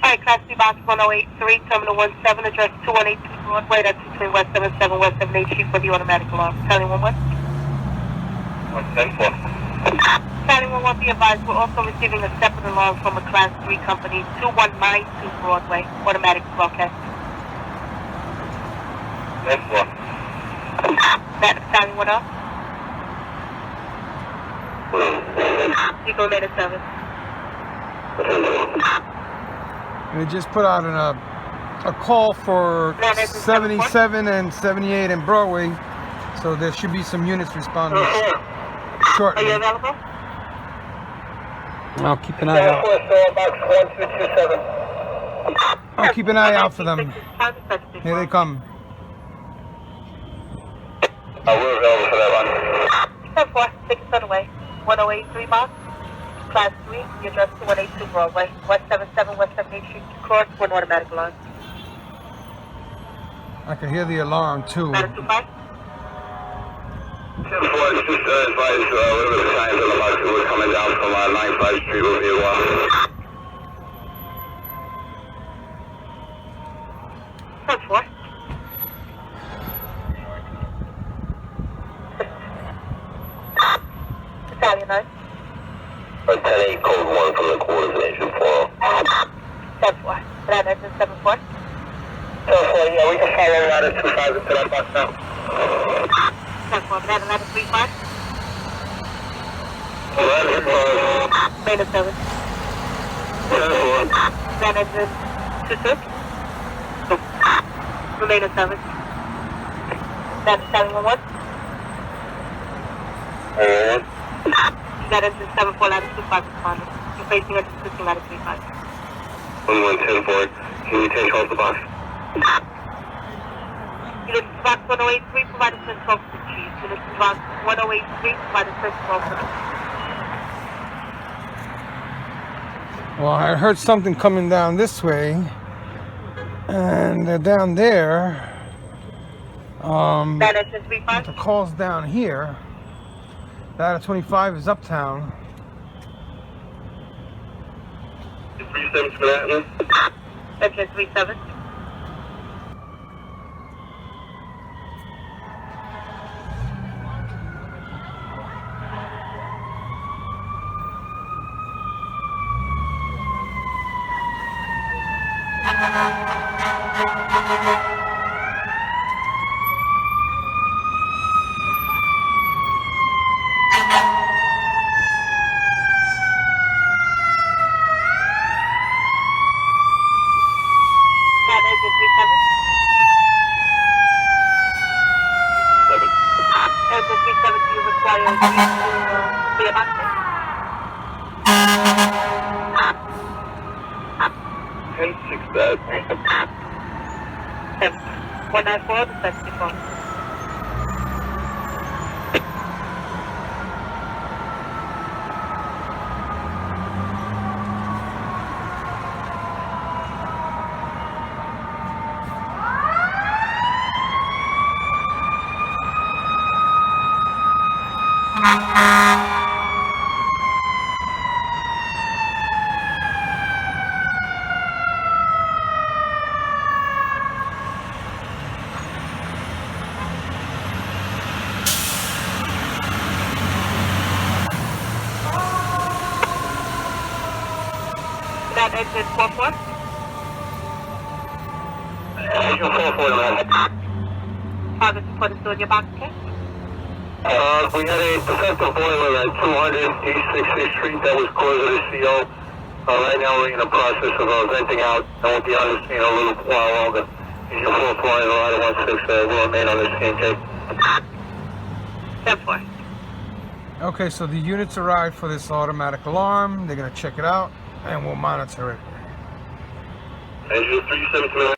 Alright, Class B box 1083, Terminal 17, address 2182 Broadway. That's between West 77 West 78 Street for the automatic alarm. Battalion 11. 110-4. Battalion 11, be advised, we're also receiving a separate alarm from a Class 3 company, 2192 Broadway, automatic broadcast. 10-4. Battalion 1 up. You go later, service. They just put out a call for 77 and 78 in Broadway, so there should be some units responding shortly. Are you available? I'll keep an eye out. I'll keep an eye out for them. Here they come. We're available for that one. 10-4, 6 on the way. 1083 box. Class 3, the address 2182 Broadway, West 77 West 78 Street, cross for an automatic alarm. I can hear the alarm too. 925? 10-4, just advise whatever the signs on the box was coming down from 95 Street will be one. 10-4. Battalion 9. 10-8, code 1 from the quarters of engine 4. 10-4. That engine 7-4. 10-4, yeah, we can follow out at 25 into that box now. 10-4, that 1135. 11-5. Main of 7. 10-4. That engine 26. Remain of 7. That is 711. That engine 74, ladder 25 responding. You're facing engine 16, ladder 35. 11-10-4, can you take off the box? Unit box 1083, provide assist 12 to the chief. Unit box 1083, provide assist 12 to the chief. Well, I heard something coming down this way, and they're down there. That engine 35. The call's down here. That 25 is uptown. 37 for that one? Engine 37. That engine 37. 7. Engine 37, do you require a clear box? 10-6 bad. 194, the 74. That engine 44. Engine 44, man. Target support is still in your box, okay? We had a defective boiler at 200 East 66th Street that was caused of the CO. Right now we're in the process of venting out, and we'll be on the scene a little while longer. Engine 44 and a lot of 16 will remain on the scene, okay? 10-4. Okay, so the units arrived for this automatic alarm. They're gonna check it out, and we'll monitor it. Engine 37